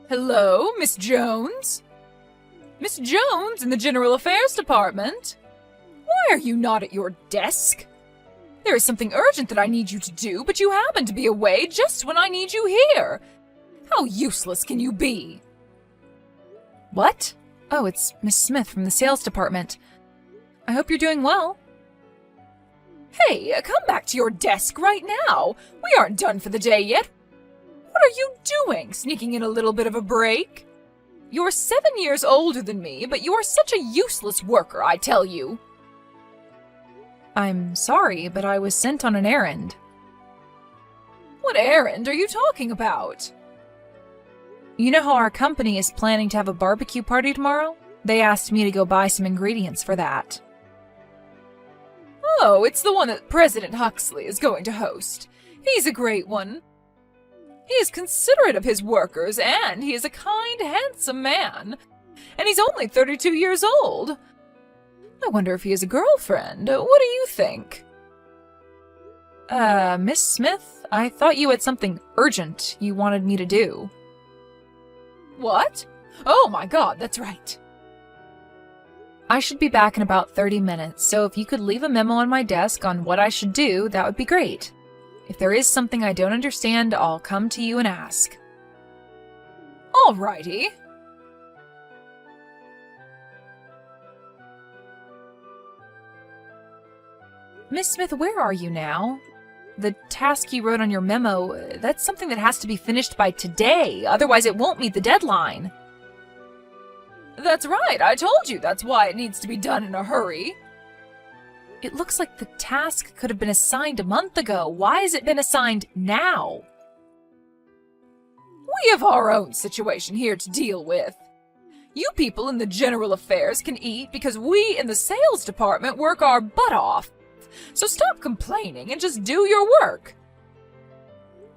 Hello, Miss Jones? Miss Jones in the General Affairs Department? Why are you not at your desk? There is something urgent that I need you to do, but you happen to be away just when I need you here. How useless can you be? What? Oh, it's Miss Smith from the sales department. I hope you're doing well. Hey, come back to your desk right now. We aren't done for the day yet. What are you doing, sneaking in a little bit of a break? You're 7 years older than me, but you are such a useless worker, I tell you. I'm sorry, but I was sent on an errand. What errand are you talking about? You know how our company is planning to have a barbecue party tomorrow? They asked me to go buy some ingredients for that. Oh, it's the one that President Huxley is going to host. He's a great one. He is considerate of his workers, and he is a kind, handsome man. And he's only 32 years old. I wonder if he has a girlfriend. What do you think? Miss Smith, I thought you had something urgent you wanted me to do. What? Oh my God, that's right. I should be back in about 30 minutes, so if you could leave a memo on my desk on what I should do, that would be great. If there is something I don't understand, I'll come to you and ask. Alrighty. Miss Smith, where are you now? The task you wrote on your memo, that's something that has to be finished by today, otherwise it won't meet the deadline. That's right, I told you that's why it needs to be done in a hurry. It looks like the task could have been assigned a month ago. Why has it been assigned now? We have our own situation here to deal with. You people in the general affairs can eat because we in the sales department work our butt off. So stop complaining and just do your work.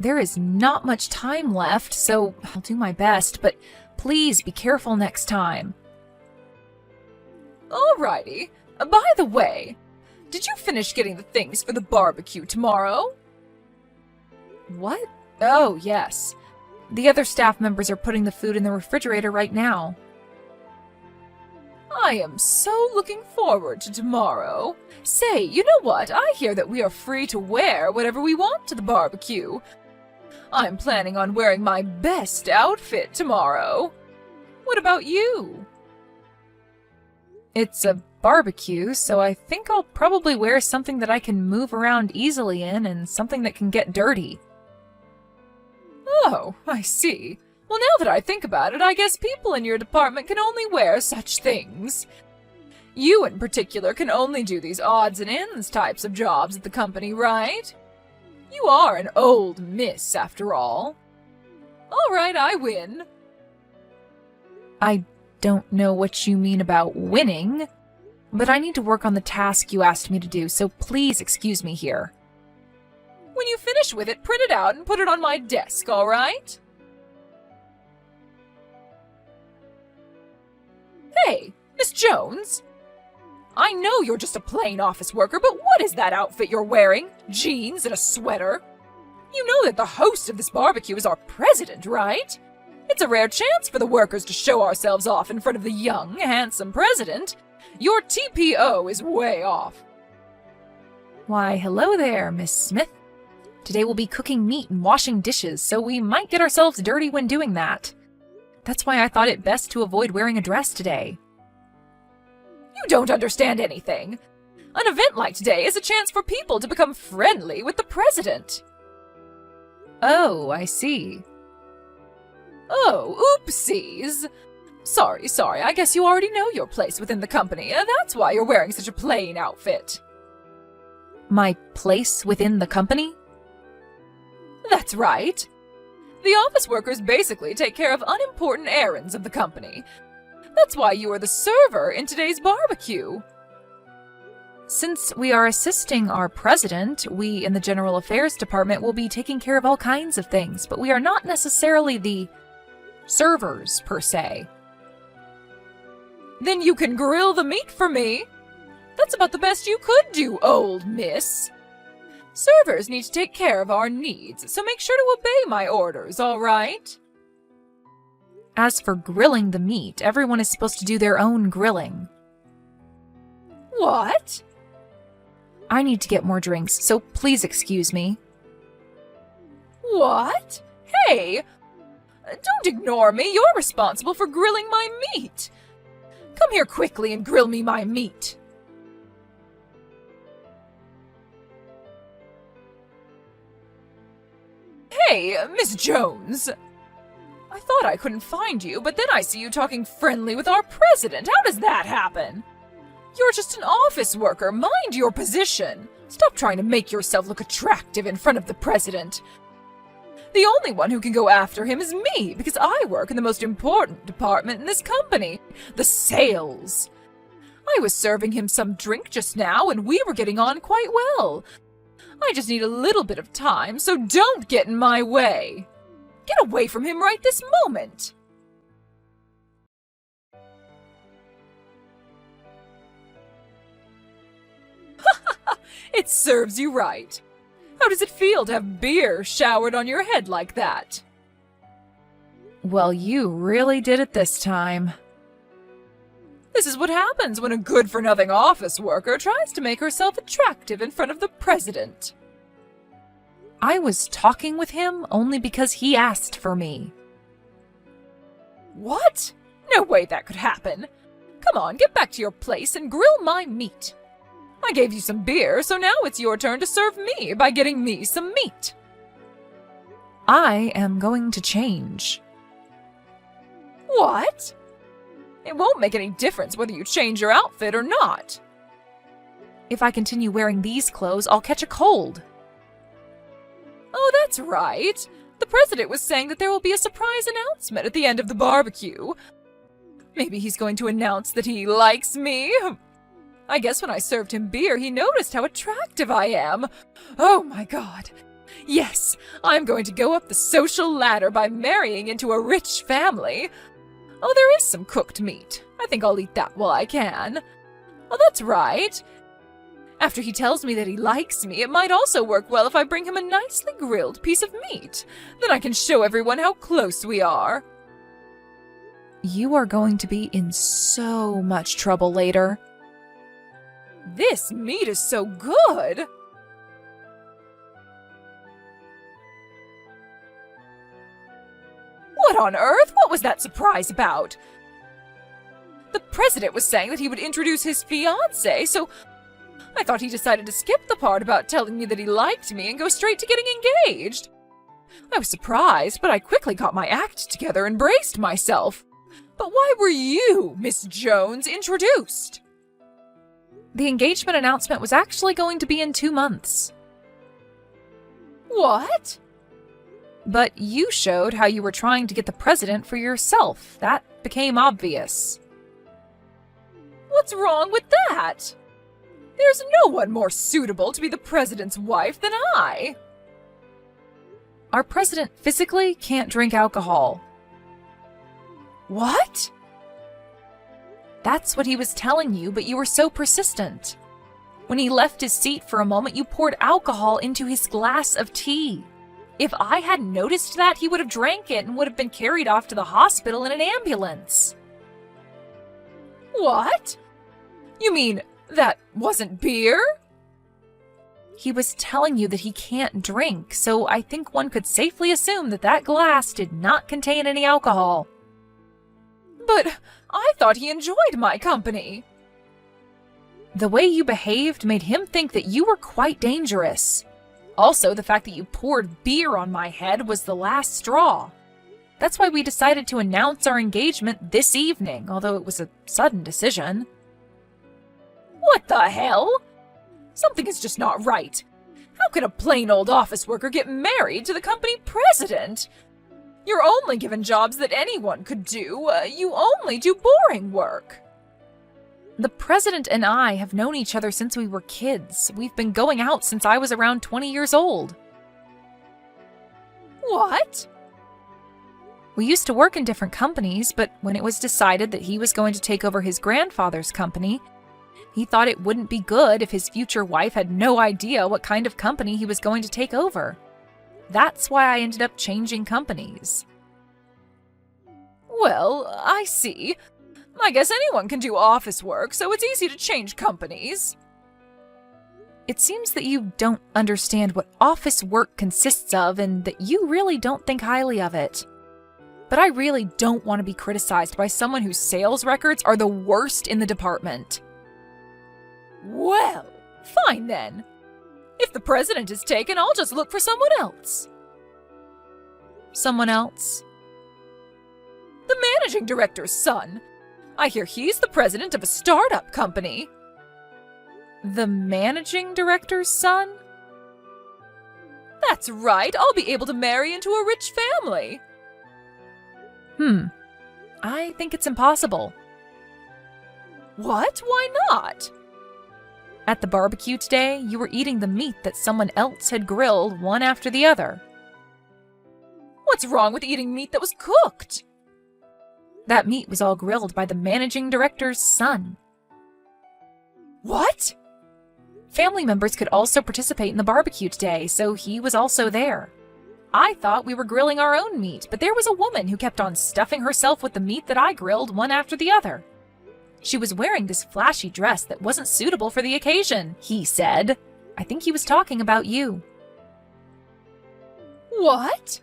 There is not much time left, so I'll do my best, but please be careful next time. Alrighty. By the way, did you finish getting the things for the barbecue tomorrow? What? Oh, yes. The other staff members are putting the food in the refrigerator right now. I am so looking forward to tomorrow. Say, you know what? I hear that we are free to wear whatever we want to the barbecue. I'm planning on wearing my best outfit tomorrow. What about you? It's a barbecue, so I think I'll probably wear something that I can move around easily in and something that can get dirty. Oh, I see. Well, now that I think about it, I guess people in your department can only wear such things. You in particular can only do these odds and ends types of jobs at the company, right? You are an old miss, after all. All right, I win. I don't know what you mean about winning, but I need to work on the task you asked me to do, so please excuse me here. When you finish with it, print it out and put it on my desk, all right? Hey, Miss Jones! I know you're just a plain office worker, but what is that outfit you're wearing? Jeans and a sweater? You know that the host of this barbecue is our president, right? It's a rare chance for the workers to show ourselves off in front of the young, handsome president. Your TPO is way off. Why, hello there, Miss Smith. Today we'll be cooking meat and washing dishes, so we might get ourselves dirty when doing that. That's why I thought it best to avoid wearing a dress today. You don't understand anything. An event like today is a chance for people to become friendly with the president. Oh, I see. Oh, oopsies. Sorry, I guess you already know your place within the company. That's why you're wearing such a plain outfit. My place within the company? That's right. The office workers basically take care of unimportant errands of the company. That's why you are the server in today's barbecue. Since we are assisting our president, we in the General Affairs Department will be taking care of all kinds of things, but we are not necessarily the servers, per se. Then you can grill the meat for me. That's about the best you could do, old miss. Servers need to take care of our needs, so make sure to obey my orders, all right? As for grilling the meat, everyone is supposed to do their own grilling. What? I need to get more drinks, so please excuse me. What? Hey! Don't ignore me. You're responsible for grilling my meat. Come here quickly and grill me my meat. Hey, Miss Jones. I thought I couldn't find you, but then I see you talking friendly with our president. How does that happen? You're just an office worker. Mind your position. Stop trying to make yourself look attractive in front of the president. The only one who can go after him is me, because I work in the most important department in this company, the sales. I was serving him some drink just now, and we were getting on quite well. I just need a little bit of time, so don't get in my way. Get away from him right this moment. It serves you right. How does it feel to have beer showered on your head like that? Well, you really did it this time. This is what happens when a good-for-nothing office worker tries to make herself attractive in front of the president. I was talking with him only because he asked for me. What? No way that could happen. Come on, get back to your place and grill my meat. I gave you some beer, so now it's your turn to serve me by getting me some meat. I am going to change. What? It won't make any difference whether you change your outfit or not. If I continue wearing these clothes, I'll catch a cold. Oh, that's right. The president was saying that there will be a surprise announcement at the end of the barbecue. Maybe he's going to announce that he likes me. I guess when I served him beer, he noticed how attractive I am. Oh my God. Yes, I'm going to go up the social ladder by marrying into a rich family. Oh, there is some cooked meat. I think I'll eat that while I can. Oh, that's right. After he tells me that he likes me, it might also work well if I bring him a nicely grilled piece of meat. Then I can show everyone how close we are. You are going to be in so much trouble later. This meat is so good! What on earth? What was that surprise about? The president was saying that he would introduce his fiancée, so I thought he decided to skip the part about telling me that he liked me and go straight to getting engaged. I was surprised, but I quickly got my act together and braced myself. But why were you, Miss Jones, introduced? The engagement announcement was actually going to be in 2 months. What? But you showed how you were trying to get the president for yourself. That became obvious. What's wrong with that? There's no one more suitable to be the president's wife than I. Our president physically can't drink alcohol. What? That's what he was telling you, but you were so persistent. When he left his seat for a moment, you poured alcohol into his glass of tea. If I hadn't noticed that, he would have drank it and would have been carried off to the hospital in an ambulance. What? You mean that wasn't beer? He was telling you that he can't drink, so I think one could safely assume that that glass did not contain any alcohol. But I thought he enjoyed my company. The way you behaved made him think that you were quite dangerous. Also, the fact that you poured beer on my head was the last straw. That's why we decided to announce our engagement this evening, although it was a sudden decision. What the hell? Something is just not right. How can a plain old office worker get married to the company president? You're only given jobs that anyone could do. You only do boring work. The president and I have known each other since we were kids. We've been going out since I was around 20 years old. What? We used to work in different companies, but when it was decided that he was going to take over his grandfather's company, he thought it wouldn't be good if his future wife had no idea what kind of company he was going to take over. That's why I ended up changing companies. Well, I see. I guess anyone can do office work, so it's easy to change companies. It seems that you don't understand what office work consists of and that you really don't think highly of it. But I really don't want to be criticized by someone whose sales records are the worst in the department. Well, fine then. If the president is taken, I'll just look for someone else. Someone else? The managing director's son. I hear he's the president of a startup company. The managing director's son? That's right, I'll be able to marry into a rich family. I think it's impossible. What? Why not? At the barbecue today, you were eating the meat that someone else had grilled one after the other. What's wrong with eating meat that was cooked? That meat was all grilled by the managing director's son. What? Family members could also participate in the barbecue today, so he was also there. I thought we were grilling our own meat, but there was a woman who kept on stuffing herself with the meat that I grilled one after the other. She was wearing this flashy dress that wasn't suitable for the occasion, he said. I think he was talking about you. What?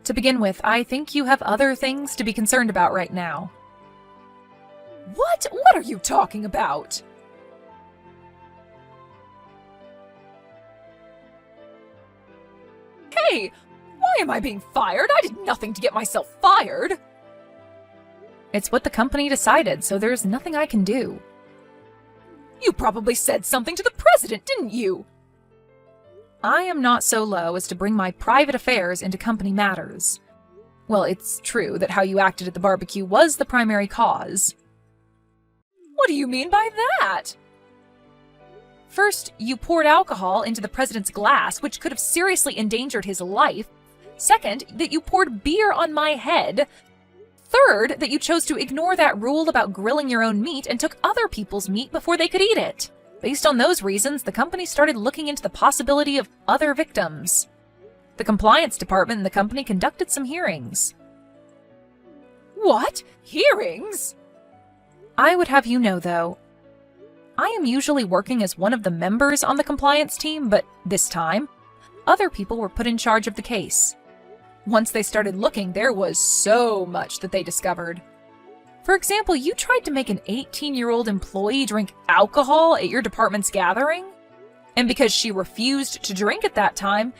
To begin with, I think you have other things to be concerned about right now. What? What are you talking about? Hey, why am I being fired? I did nothing to get myself fired. It's what the company decided, so there's nothing I can do. You probably said something to the president, didn't you? I am not so low as to bring my private affairs into company matters. Well, it's true that how you acted at the barbecue was the primary cause. What do you mean by that? First, you poured alcohol into the president's glass, which could have seriously endangered his life. Second, that you poured beer on my head. Third, that you chose to ignore that rule about grilling your own meat and took other people's meat before they could eat it. Based on those reasons, the company started looking into the possibility of other victims. The compliance department in the company conducted some hearings. What? Hearings? I would have you know, though, I am usually working as one of the members on the compliance team, but this time, other people were put in charge of the case. Once they started looking, there was so much that they discovered. For example, you tried to make an 18-year-old employee drink alcohol at your department's gathering, and because she refused to drink at that time,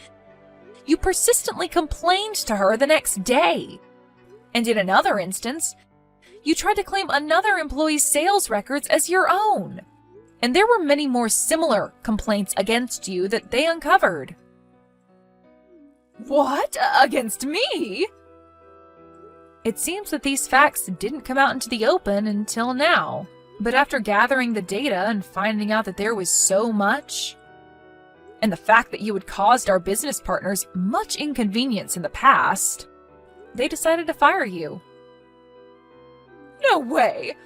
you persistently complained to her the next day. And in another instance, you tried to claim another employee's sales records as your own. And there were many more similar complaints against you that they uncovered. What? Against me? It seems that these facts didn't come out into the open until now. But after gathering the data and finding out that there was so much, and the fact that you had caused our business partners much inconvenience in the past, they decided to fire you. No way!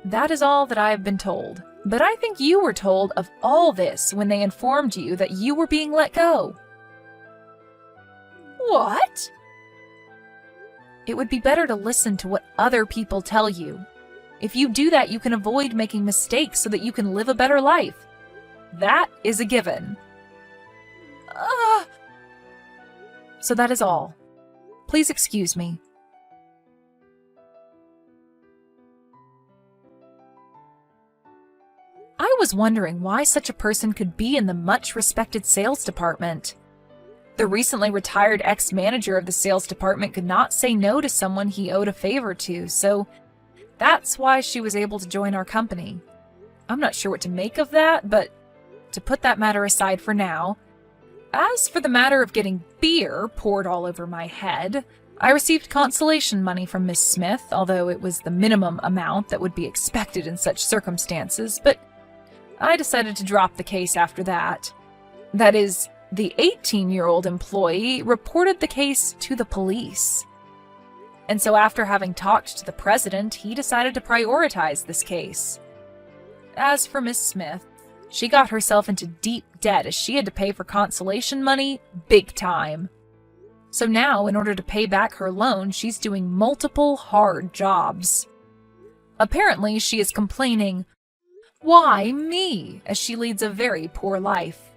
That is all that I have been told. But I think you were told of all this when they informed you that you were being let go. What? It would be better to listen to what other people tell you. If you do that, you can avoid making mistakes so that you can live a better life. That is a given. So that is all. Please excuse me. I was wondering why such a person could be in the much-respected sales department. The recently retired ex-manager of the sales department could not say no to someone he owed a favor to, so that's why she was able to join our company. I'm not sure what to make of that, but to put that matter aside for now, as for the matter of getting beer poured all over my head, I received consolation money from Miss Smith, although it was the minimum amount that would be expected in such circumstances, but I decided to drop the case after that. That is, the 18-year-old employee reported the case to the police. And so after having talked to the president, he decided to prioritize this case. As for Miss Smith, she got herself into deep debt as she had to pay for consolation money big time. So now, in order to pay back her loan, she's doing multiple hard jobs. Apparently, she is complaining, "Why me?" as she leads a very poor life.